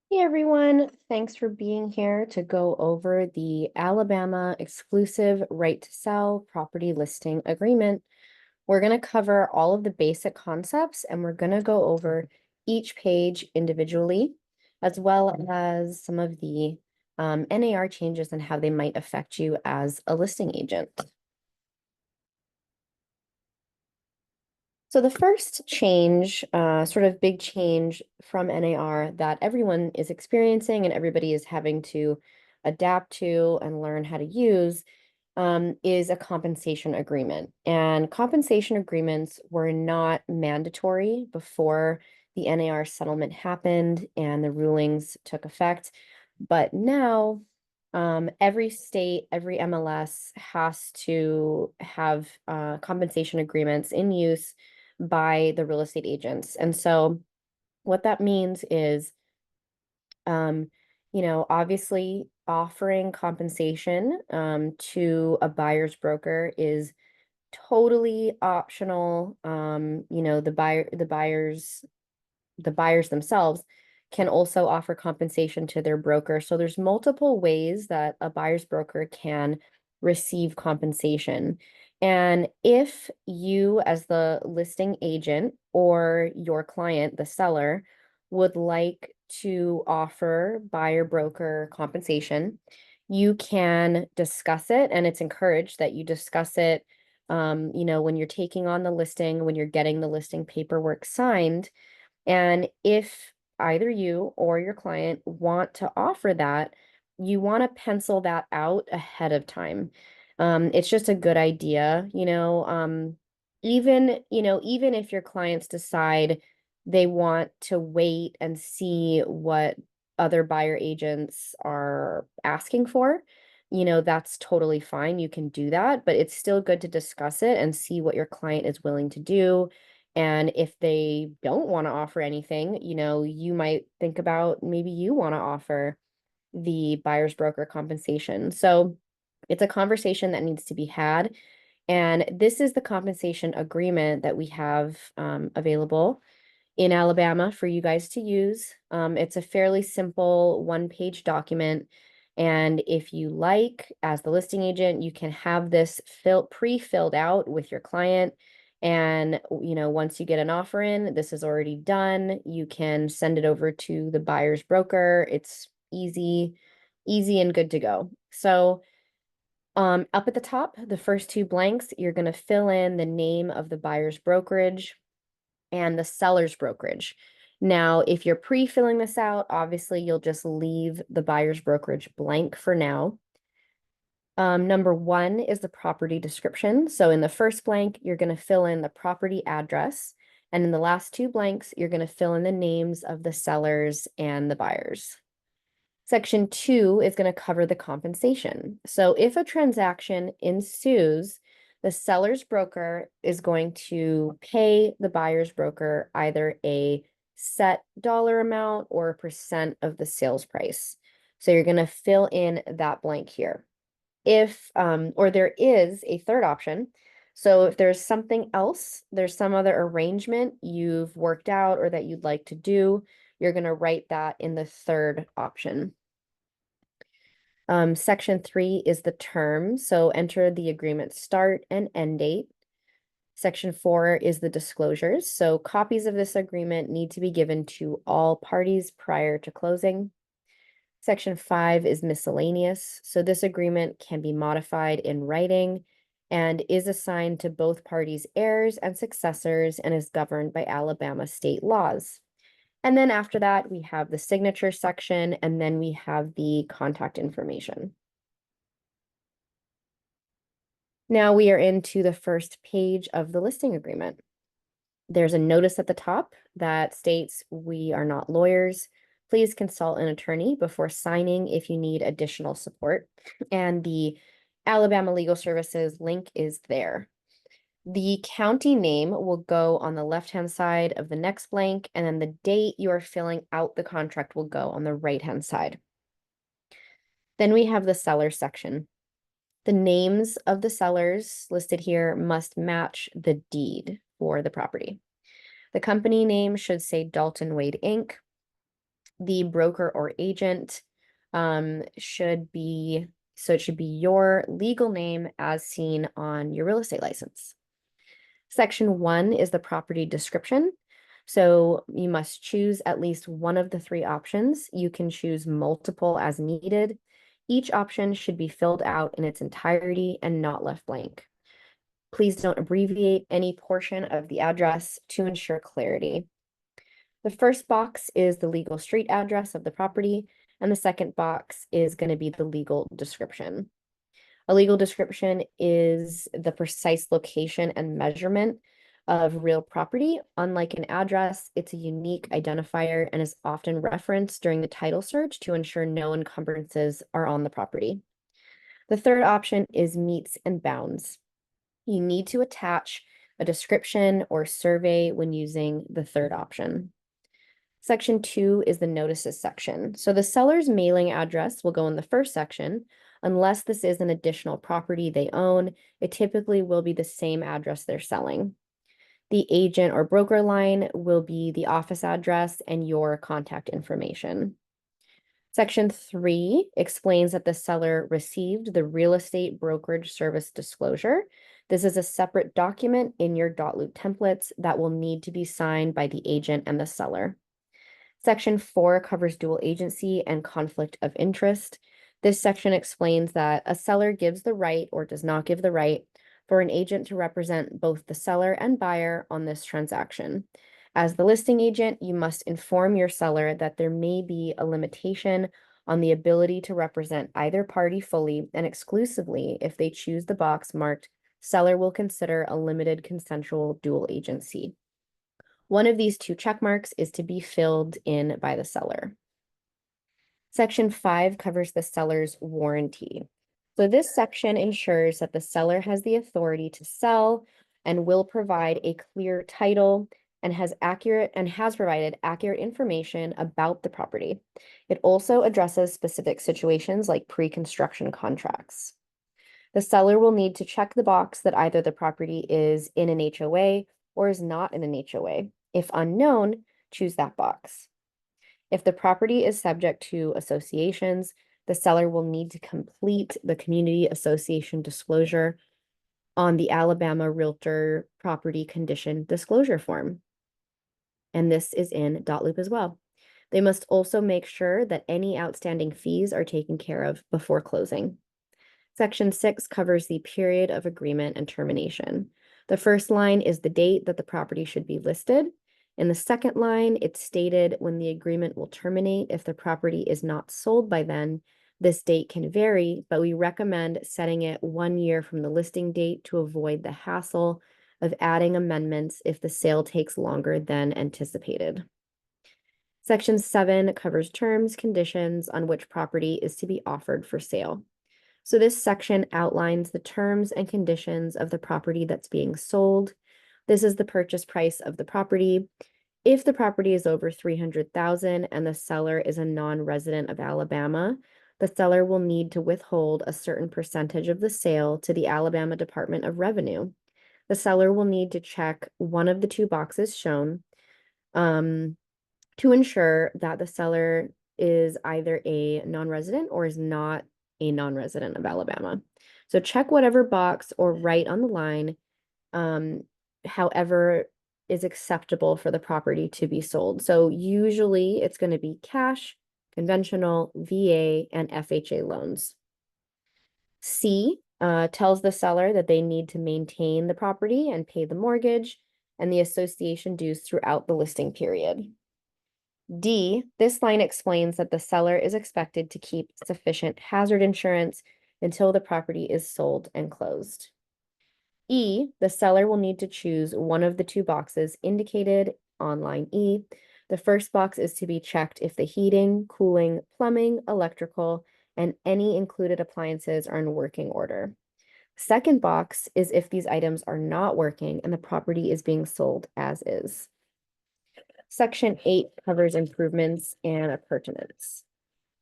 Hey everyone, thanks for being here to go over the Alabama exclusive right to sell property listing agreement. We're going to cover all of the basic concepts and we're going to go over each page individually, as well as some of the NAR changes and how they might affect you as a listing agent. So the first change, sort of big change from NAR that everyone is experiencing and everybody is having to adapt to and learn how to use, is a compensation agreement. And compensation agreements were not mandatory before the NAR settlement happened and the rulings took effect. But now, every state, every MLS has to have compensation agreements in use by the real estate agents. And so what that means is, um, obviously offering compensation to a buyer's broker is totally optional. The buyers themselves can also offer compensation to their broker. So there's multiple ways that a buyer's broker can receive compensation. And if you, as the listing agent or your client, the seller, would like to offer buyer broker compensation, you can discuss it, and it's encouraged that you discuss it. When you're taking on the listing, when you're getting the listing paperwork signed, and if either you or your client want to offer that, you want to pencil that out ahead of time. It's just a good idea, even if your clients decide they want to wait and see what other buyer agents are asking for, that's totally fine. You can do that, but it's still good to discuss it and see what your client is willing to do. And if they don't want to offer anything, you might think about maybe you want to offer the buyer's broker compensation. So it's a conversation that needs to be had. And this is the compensation agreement that we have available in Alabama for you guys to use. It's a fairly simple one-page document. And if you like, as the listing agent, you can have this pre-filled out with your client. And, once you get an offer in, this is already done. You can send it over to the buyer's broker. It's easy and good to go. So, up at the top, the first two blanks, you're going to fill in the name of the buyer's brokerage and the seller's brokerage. Now, if you're pre-filling this out, obviously you'll just leave the buyer's brokerage blank for now. Number one is the property description. So in the first blank, you're going to fill in the property address. And in the last two blanks, you're going to fill in the names of the sellers and the buyers. Section 2 is going to cover the compensation. So if a transaction ensues, the seller's broker is going to pay the buyer's broker either a set dollar amount or a percent of the sales price. So you're going to fill in that blank here. Or there is a third option. So if there's something else, there's some other arrangement you've worked out or that you'd like to do, you're going to write that in the third option. Section 3 is the term, so enter the agreement start and end date. Section 4 is the disclosures, so copies of this agreement need to be given to all parties prior to closing. Section 5 is miscellaneous, so this agreement can be modified in writing and is assigned to both parties' heirs and successors and is governed by Alabama state laws. And then after that, we have the signature section, and then we have the contact information. Now we are into the first page of the listing agreement. There's a notice at the top that states we are not lawyers. Please consult an attorney before signing if you need additional support. And the Alabama Legal Services link is there. The county name will go on the left-hand side of the next blank, and then the date you are filling out the contract will go on the right-hand side. Then we have the seller section. The names of the sellers listed here must match the deed for the property. The company name should say Dalton Wade Inc. The broker or agent should be, so it should be your legal name as seen on your real estate license. Section 1 is the property description. So you must choose at least one of the three options. You can choose multiple as needed. Each option should be filled out in its entirety and not left blank. Please don't abbreviate any portion of the address to ensure clarity. The first box is the legal street address of the property, and the second box is going to be the legal description. A legal description is the precise location and measurement of real property. Unlike an address, it's a unique identifier and is often referenced during the title search to ensure no encumbrances are on the property. The third option is meets and bounds. You need to attach a description or survey when using the third option. Section 2 is the notices section. So the seller's mailing address will go in the first section. Unless this is an additional property they own, it typically will be the same address they're selling. The agent or broker line will be the office address and your contact information. Section 3 explains that the seller received the real estate brokerage service disclosure. This is a separate document in your .loop templates that will need to be signed by the agent and the seller. Section 4 covers dual agency and conflict of interest. This section explains that a seller gives the right or does not give the right for an agent to represent both the seller and buyer on this transaction. As the listing agent, you must inform your seller that there may be a limitation on the ability to represent either party fully and exclusively if they choose the box marked "Seller will consider a limited consensual dual agency." One of these two check marks is to be filled in by the seller. Section 5 covers the seller's warranty. So this section ensures that the seller has the authority to sell and will provide a clear title and has provided accurate information about the property. It also addresses specific situations like pre-construction contracts. The seller will need to check the box that either the property is in an HOA or is not in an HOA. If unknown, choose that box. If the property is subject to associations, the seller will need to complete the community association disclosure on the Alabama Realtor Property Condition Disclosure Form. And this is in .loop as well. They must also make sure that any outstanding fees are taken care of before closing. Section 6 covers the period of agreement and termination. The first line is the date that the property should be listed. In the second line, it's stated when the agreement will terminate. If the property is not sold by then, this date can vary, but we recommend setting it 1 year from the listing date to avoid the hassle of adding amendments if the sale takes longer than anticipated. Section 7 covers terms, conditions on which property is to be offered for sale. So this section outlines the terms and conditions of the property that's being sold. This is the purchase price of the property. If the property is over $300,000 and the seller is a non-resident of Alabama, the seller will need to withhold a certain percentage of the sale to the Alabama Department of Revenue. The seller will need to check one of the two boxes shown to ensure that the seller is either a non-resident or is not a non-resident of Alabama. So check whatever box or write on the line, however is acceptable for the property to be sold. So usually it's going to be cash, conventional, VA, and FHA loans. C tells the seller that they need to maintain the property and pay the mortgage and the association dues throughout the listing period. D, this line explains that the seller is expected to keep sufficient hazard insurance until the property is sold and closed. E, the seller will need to choose one of the two boxes indicated on line E. The first box is to be checked if the heating, cooling, plumbing, electrical, and any included appliances are in working order. Second box is if these items are not working and the property is being sold as is. Section 8 covers improvements and appurtenance.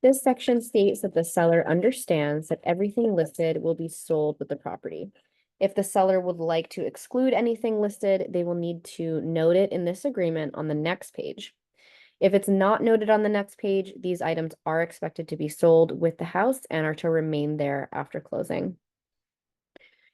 This section states that the seller understands that everything listed will be sold with the property. If the seller would like to exclude anything listed, they will need to note it in this agreement on the next page. If it's not noted on the next page, these items are expected to be sold with the house and are to remain there after closing.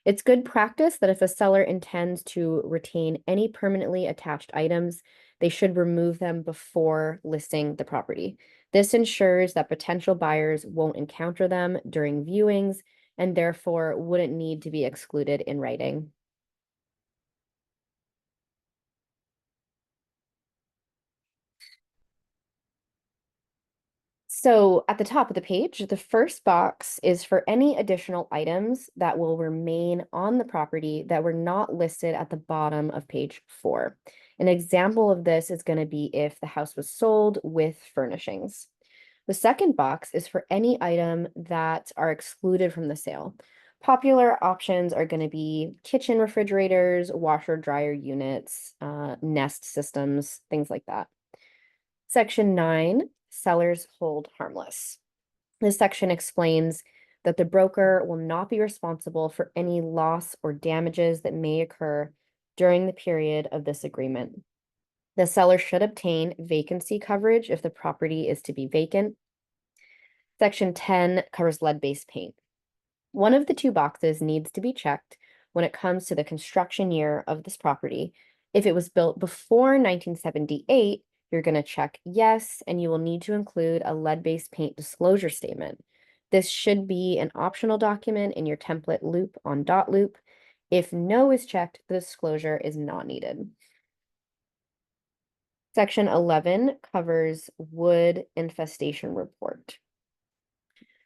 It's good practice that if a seller intends to retain any permanently attached items, they should remove them before listing the property. This ensures that potential buyers won't encounter them during viewings and therefore wouldn't need to be excluded in writing. So at the top of the page, the first box is for any additional items that will remain on the property that were not listed at the bottom of page 4. An example of this is going to be if the house was sold with furnishings. The second box is for any item that are excluded from the sale. Popular options are going to be kitchen refrigerators, washer dryer units, Nest systems, things like that. Section 9, sellers hold harmless. This section explains that the broker will not be responsible for any loss or damages that may occur during the period of this agreement. The seller should obtain vacancy coverage if the property is to be vacant. Section 10 covers lead-based paint. One of the two boxes needs to be checked when it comes to the construction year of this property. If it was built before 1978, you're going to check yes, and you will need to include a lead-based paint disclosure statement. This should be an optional document in your template loop on dot loop. If no is checked, the disclosure is not needed. Section 11 covers wood infestation report.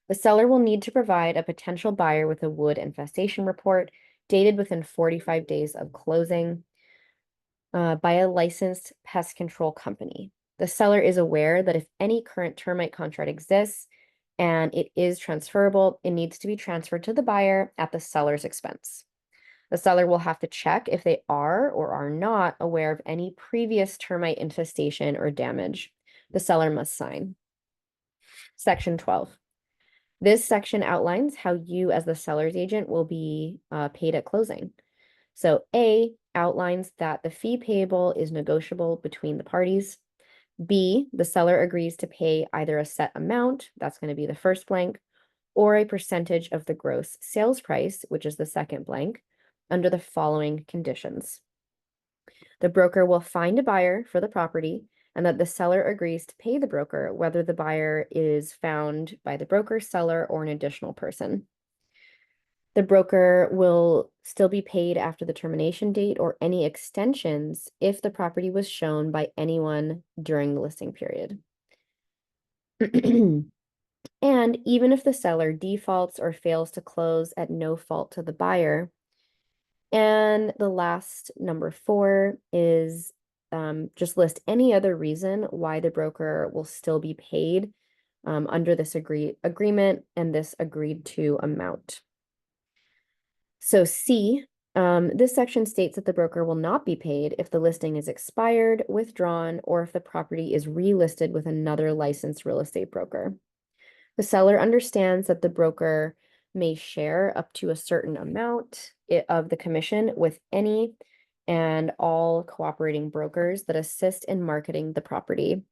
The seller will need to provide a potential buyer with a wood infestation report dated within 45 days of closing by a licensed pest control company. The seller is aware that if any current termite contract exists and it is transferable, it needs to be transferred to the buyer at the seller's expense. The seller will have to check if they are or are not aware of any previous termite infestation or damage. The seller must sign. Section 12. This section outlines how you, as the seller's agent, will be paid at closing. So A outlines that the fee payable is negotiable between the parties. B, the seller agrees to pay either a set amount, that's going to be the first blank, or a percentage of the gross sales price, which is the second blank, under the following conditions. The broker will find a buyer for the property and that the seller agrees to pay the broker whether the buyer is found by the broker, seller, or an additional person. The broker will still be paid after the termination date or any extensions if the property was shown by anyone during the listing period. And even if the seller defaults or fails to close at no fault to the buyer. And the last number 4 is just list any other reason why the broker will still be paid under this agreement and this agreed to amount. So C, this section states that the broker will not be paid if the listing is expired, withdrawn, or if the property is relisted with another licensed real estate broker. The seller understands that the broker may share up to a certain amount of the commission with any and all cooperating brokers that assist in marketing the property.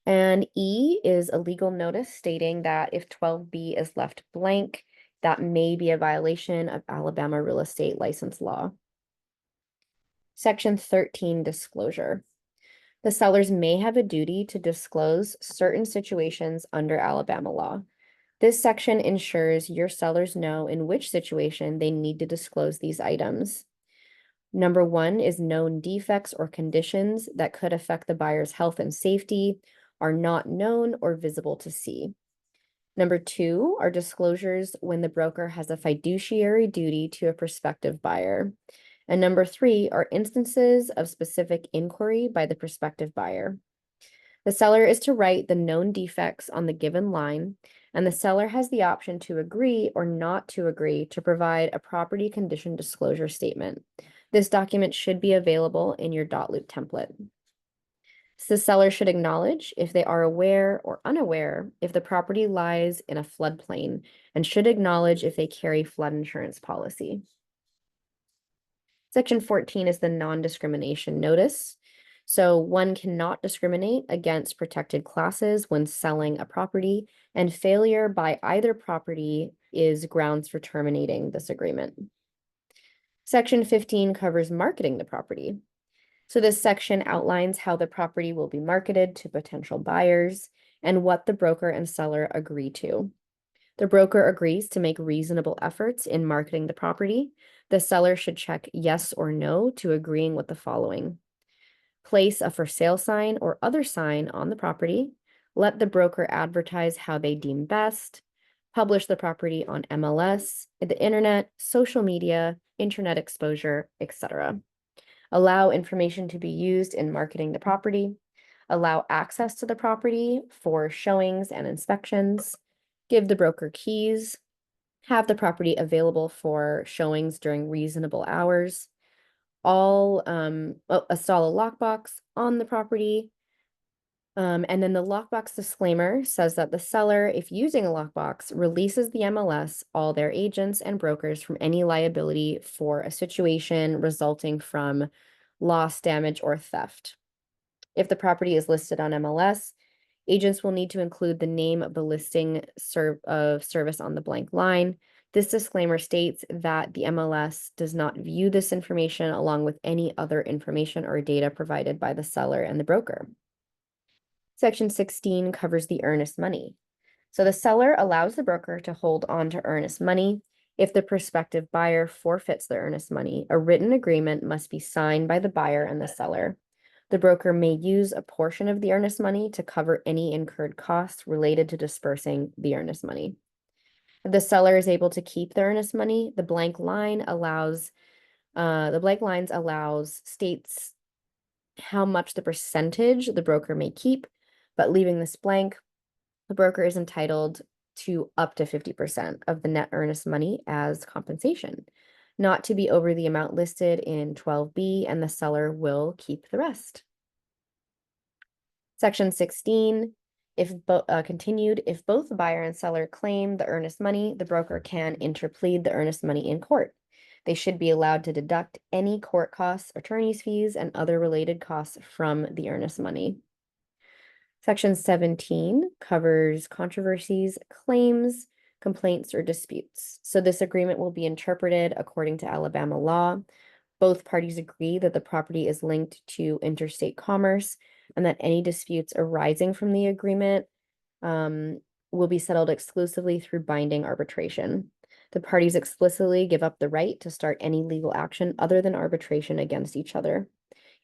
And E is a legal notice stating that if 12B is left blank, that may be a violation of Alabama real estate license law. Section 13, disclosure. The sellers may have a duty to disclose certain situations under Alabama law. This section ensures your sellers know in which situation they need to disclose these items. Number 1 is known defects or conditions that could affect the buyer's health and safety are not known or visible to see. Number 2 are disclosures when the broker has a fiduciary duty to a prospective buyer. And number 3 are instances of specific inquiry by the prospective buyer. The seller is to write the known defects on the given line, and the seller has the option to agree or not to agree to provide a property condition disclosure statement. This document should be available in your dot loop template. So the seller should acknowledge if they are aware or unaware if the property lies in a floodplain and should acknowledge if they carry flood insurance policy. Section 14 is the non-discrimination notice. So one cannot discriminate against protected classes when selling a property, and failure by either property is grounds for terminating this agreement. Section 15 covers marketing the property. So this section outlines how the property will be marketed to potential buyers and what the broker and seller agree to. The broker agrees to make reasonable efforts in marketing the property. The seller should check yes or no to agreeing with the following. Place a for sale sign or other sign on the property. Let the broker advertise how they deem best. Publish the property on MLS, the internet, social media, internet exposure, etc. Allow information to be used in marketing the property. Allow access to the property for showings and inspections. Give the broker keys. Have the property available for showings during reasonable hours. Install a lockbox on the property. And then the lockbox disclaimer says that the seller, if using a lockbox, releases the MLS, all their agents and brokers from any liability for a situation resulting from loss, damage, or theft. If the property is listed on MLS, agents will need to include the name of the listing of service on the blank line. This disclaimer states that the MLS does not view this information along with any other information or data provided by the seller and the broker. Section 16 covers the earnest money. So the seller allows the broker to hold on to earnest money. If the prospective buyer forfeits the earnest money, a written agreement must be signed by the buyer and the seller. The broker may use a portion of the earnest money to cover any incurred costs related to dispersing the earnest money. If the seller is able to keep the earnest money, the blank lines states how much the percentage the broker may keep, but leaving this blank, the broker is entitled to up to 50% of the net earnest money as compensation, not to be over the amount listed in 12B, and the seller will keep the rest. Section 16, if both the buyer and seller claim the earnest money, the broker can interplead the earnest money in court. They should be allowed to deduct any court costs, attorney's fees, and other related costs from the earnest money. Section 17 covers controversies, claims, complaints, or disputes. So this agreement will be interpreted according to Alabama law. Both parties agree that the property is linked to interstate commerce and that any disputes arising from the agreement will be settled exclusively through binding arbitration. The parties explicitly give up the right to start any legal action other than arbitration against each other.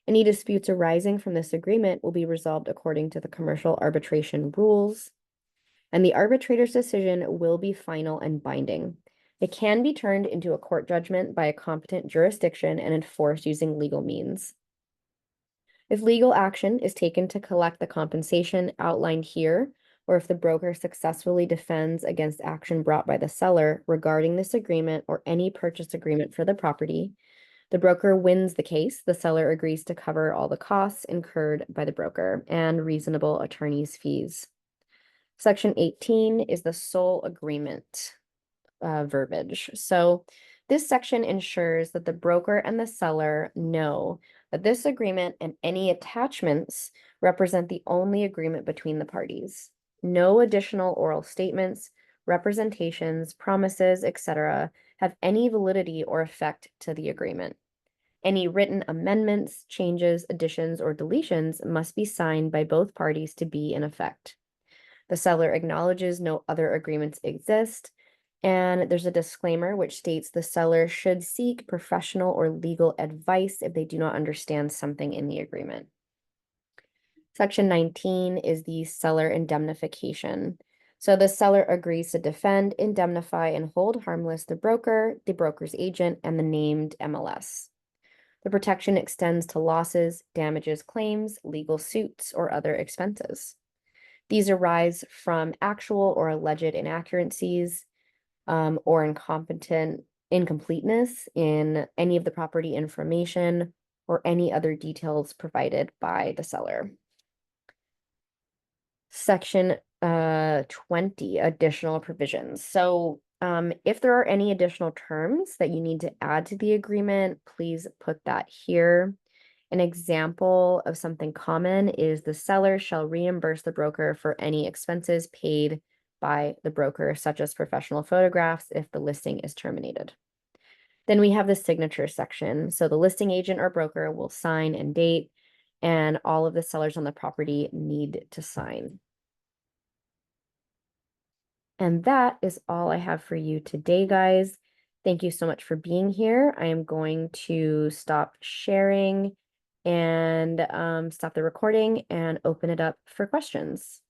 Any disputes arising from this agreement will be resolved according to the commercial arbitration rules, and the arbitrator's decision will be final and binding. It can be turned into a court judgment by a competent jurisdiction and enforced using legal means. If legal action is taken to collect the compensation outlined here, or if the broker successfully defends against action brought by the seller regarding this agreement or any purchase agreement for the property, the broker wins the case. The seller agrees to cover all the costs incurred by the broker and reasonable attorney's fees. Section 18 is the sole agreement verbiage. So this section ensures that the broker and the seller know that this agreement and any attachments represent the only agreement between the parties. No additional oral statements, representations, promises, etc. have any validity or effect to the agreement. Any written amendments, changes, additions, or deletions must be signed by both parties to be in effect. The seller acknowledges no other agreements exist, and there's a disclaimer which states the seller should seek professional or legal advice if they do not understand something in the agreement. Section 19 is the seller indemnification. So the seller agrees to defend, indemnify, and hold harmless the broker, the broker's agent, and the named MLS. The protection extends to losses, damages, claims, legal suits, or other expenses. These arise from actual or alleged inaccuracies or incompleteness in any of the property information or any other details provided by the seller. Section 20, additional provisions. So if there are any additional terms that you need to add to the agreement, please put that here. An example of something common is the seller shall reimburse the broker for any expenses paid by the broker, such as professional photographs, if the listing is terminated. Then we have the signature section. So the listing agent or broker will sign and date, and all of the sellers on the property need to sign. And that is all I have for you today, guys. Thank you so much for being here. I am going to stop sharing and stop the recording and open it up for questions.